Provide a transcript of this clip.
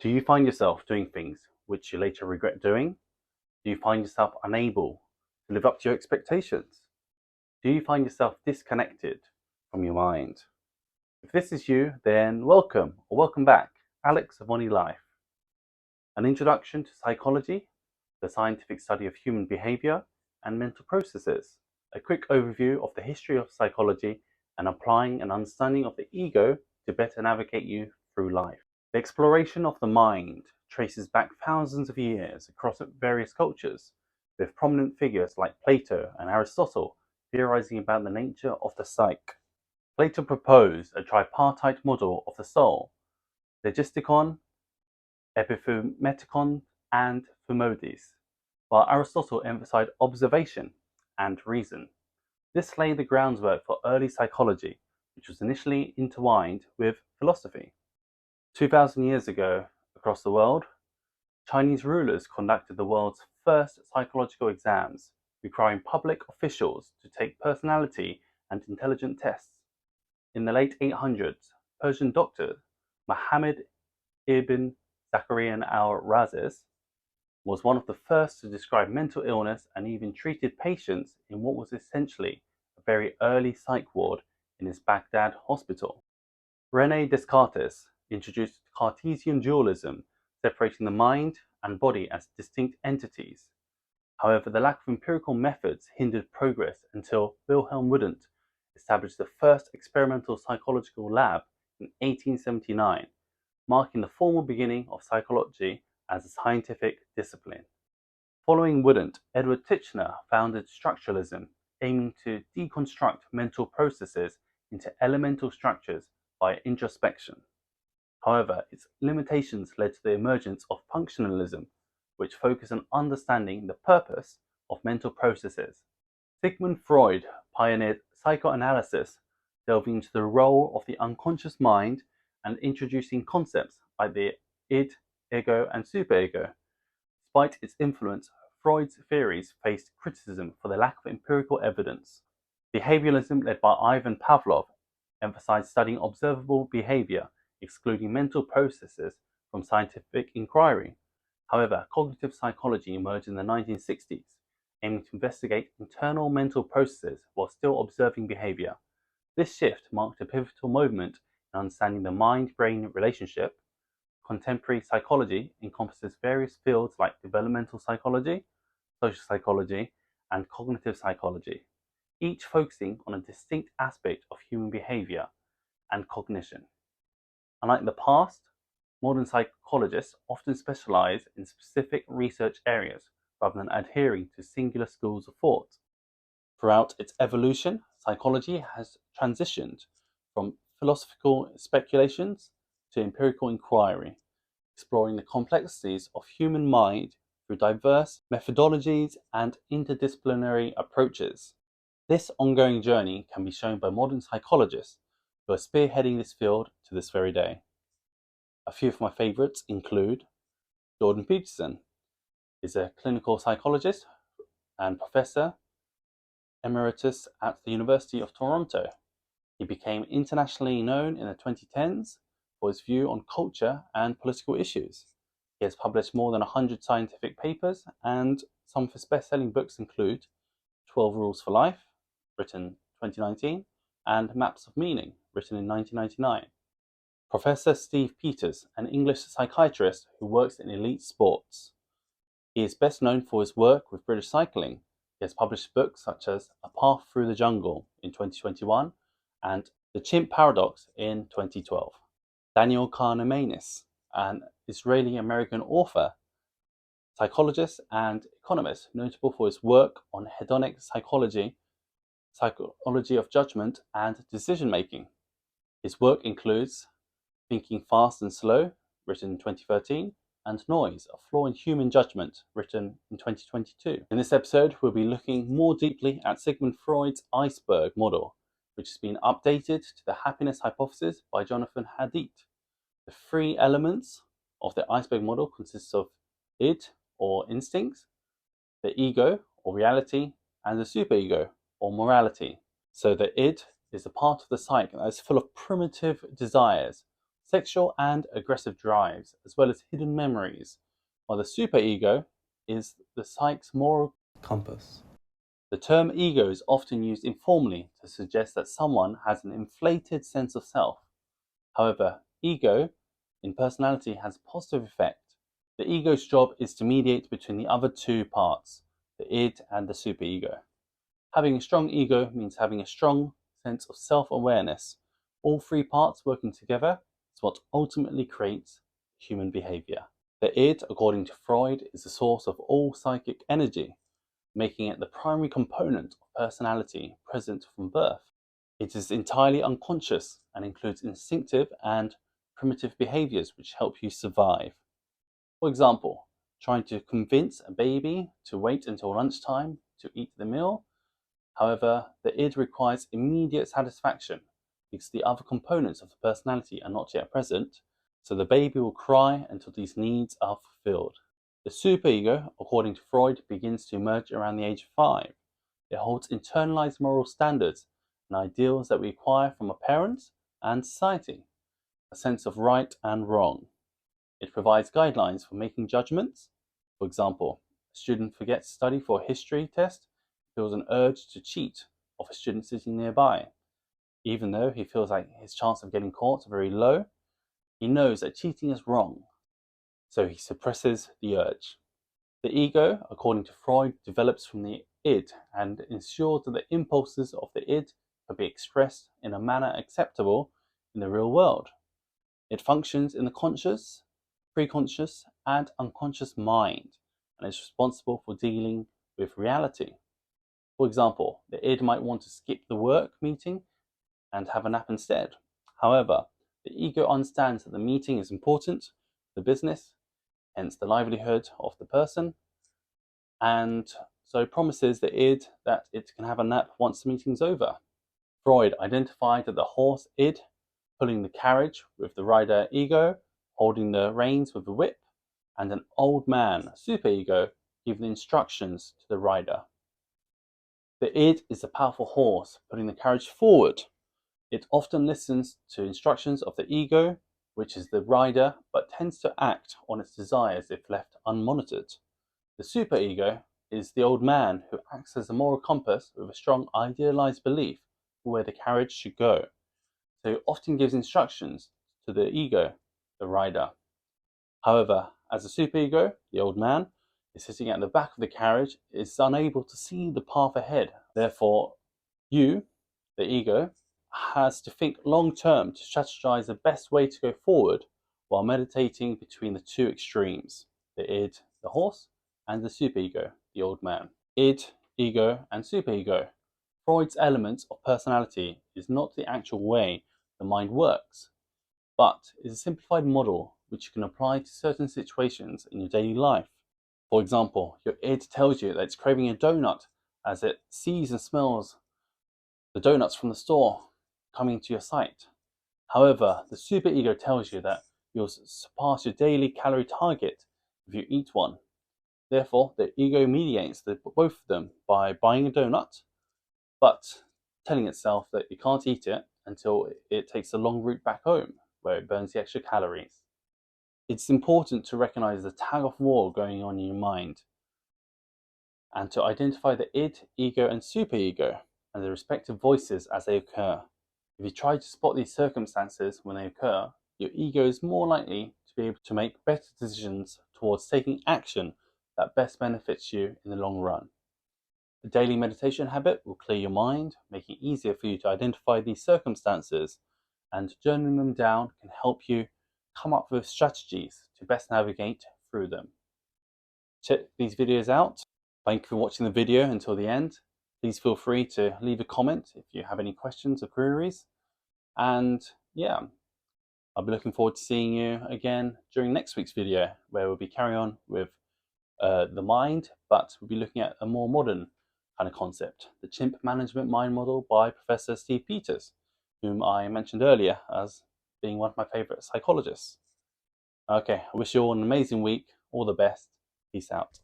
Do you find yourself doing things which you later regret doing? Do you find yourself unable to live up to your expectations? Do you find yourself disconnected from your mind? If this is you, then welcome or welcome back. Alex of ONILIFE. An introduction to psychology, the scientific study of human behaviour and mental processes. A quick overview of the history of psychology and applying an understanding of the ego to better navigate you through life. The exploration of the mind traces back thousands of years across various cultures, with prominent figures like Plato and Aristotle theorizing about the nature of the psyche. Plato proposed a tripartite model of the soul: logistikon, epiphymetikon, and thumodis, while Aristotle emphasized observation and reason. This laid the groundwork for early psychology, which was initially intertwined with philosophy. 2,000 years ago, across the world, Chinese rulers conducted the world's first psychological exams, requiring public officials to take personality and intelligence tests. In the late 800s, Persian doctor Muhammad ibn Zachariah al-Razes was one of the first to describe mental illness and even treated patients in what was essentially a very early psych ward in his Baghdad hospital. René Descartes introduced Cartesian dualism, separating the mind and body as distinct entities. However, the lack of empirical methods hindered progress until Wilhelm Wundt established the first experimental psychological lab in 1879, marking the formal beginning of psychology as a scientific discipline. Following Wundt, Edward Titchener founded structuralism, aiming to deconstruct mental processes into elemental structures by introspection. However, its limitations led to the emergence of functionalism, which focused on understanding the purpose of mental processes. Sigmund Freud pioneered psychoanalysis, delving into the role of the unconscious mind and introducing concepts like the id, ego, and superego. Despite its influence, Freud's theories faced criticism for the lack of empirical evidence. Behavioralism, led by Ivan Pavlov, emphasized studying observable behavior, excluding mental processes from scientific inquiry. However, cognitive psychology emerged in the 1960s, aiming to investigate internal mental processes while still observing behavior. This shift marked a pivotal moment in understanding the mind-brain relationship. Contemporary psychology encompasses various fields like developmental psychology, social psychology, and cognitive psychology, each focusing on a distinct aspect of human behavior and cognition. Unlike the past, modern psychologists often specialize in specific research areas rather than adhering to singular schools of thought. Throughout its evolution, psychology has transitioned from philosophical speculations to empirical inquiry, exploring the complexities of human mind through diverse methodologies and interdisciplinary approaches. This ongoing journey can be shown by modern psychologists who are spearheading this field to this very day. A few of my favorites include Jordan Peterson. He's a clinical psychologist and professor emeritus at the University of Toronto. He became internationally known in the 2010s for his view on culture and political issues. He has published more than 100 scientific papers, and some of his best-selling books include 12 Rules for Life, written 2019, and Maps of Meaning, written in 1999. Professor Steve Peters, an English psychiatrist who works in elite sports. He is best known for his work with British cycling. He has published books such as A Path Through the Jungle in 2021 and The Chimp Paradox in 2012. Daniel Kahneman, an Israeli-American author, psychologist, and economist notable for his work on hedonic psychology, psychology of judgment, and decision-making. His work includes Thinking Fast and Slow, written in 2013, and Noise, A Flaw in Human Judgment, written in 2022. In this episode, we'll be looking more deeply at Sigmund Freud's iceberg model, which has been updated to the happiness hypothesis by Jonathan Haidt. The three elements of the iceberg model consist of id, or instincts, the ego, or reality, and the superego, or morality. So the id is the part of the psyche that is full of primitive desires, sexual and aggressive drives, as well as hidden memories, while the superego is the psyche's moral compass. The term ego is often used informally to suggest that someone has an inflated sense of self. However, ego in personality has a positive effect. The ego's job is to mediate between the other two parts, the id and the superego. Having a strong ego means having a strong sense of self-awareness. All three parts working together is what ultimately creates human behavior. The id, according to Freud, is the source of all psychic energy, making it the primary component of personality present from birth. It is entirely unconscious and includes instinctive and primitive behaviors which help you survive. For example, trying to convince a baby to wait until lunchtime to eat the meal. However, the id requires immediate satisfaction because the other components of the personality are not yet present, so the baby will cry until these needs are fulfilled. The superego, according to Freud, begins to emerge around the age of 5. It holds internalized moral standards and ideals that we acquire from our parents and society, a sense of right and wrong. It provides guidelines for making judgments. For example, a student forgets to study for a history test, feels an urge to cheat of a student sitting nearby. Even though he feels like his chance of getting caught are very low, he knows that cheating is wrong, so he suppresses the urge. The ego, according to Freud, develops from the id and ensures that the impulses of the id can be expressed in a manner acceptable in the real world. It functions in the conscious, preconscious, and unconscious mind, and is responsible for dealing with reality. For example, the id might want to skip the work meeting and have a nap instead. However, the ego understands that the meeting is important for the business, hence the livelihood of the person, and so promises the id that it can have a nap once the meeting's over. Freud identified that the horse id pulling the carriage with the rider ego, holding the reins with the whip, and an old man, superego, giving instructions to the rider. The id is the powerful horse putting the carriage forward. It often listens to instructions of the ego, which is the rider, but tends to act on its desires if left unmonitored. The superego is the old man who acts as a moral compass with a strong idealized belief for where the carriage should go. So he often gives instructions to the ego, the rider. However, as a superego, the old man is sitting at the back of the carriage, is unable to see the path ahead. Therefore, you, the ego, has to think long term to strategize the best way to go forward while meditating between the two extremes, the id, the horse, and the superego, the old man. Id, ego, and superego. Freud's element of personality is not the actual way the mind works, but is a simplified model which you can apply to certain situations in your daily life. For example, your id tells you that it's craving a donut as it sees and smells the donuts from the store coming to your sight. However, the superego tells you that you'll surpass your daily calorie target if you eat one. Therefore, the ego mediates both of them by buying a donut, but telling itself that you can't eat it until it takes a long route back home, where it burns the extra calories. It's important to recognize the tug of war going on in your mind, and to identify the id, ego, and superego, and the respective voices as they occur. If you try to spot these circumstances when they occur, your ego is more likely to be able to make better decisions towards taking action that best benefits you in the long run. A daily meditation habit will clear your mind, making it easier for you to identify these circumstances, and journaling them down can help you come up with strategies to best navigate through them. Check these videos out. Thank you for watching the video until the end. Please feel free to leave a comment if you have any questions or queries. And yeah, I'll be looking forward to seeing you again during next week's video, where we'll be carrying on with the mind, but we'll be looking at a more modern kind of concept, the chimp management mind model by Professor Steve Peters, whom I mentioned earlier as being one of my favorite psychologists. Okay, I wish you all an amazing week. All the best. Peace out.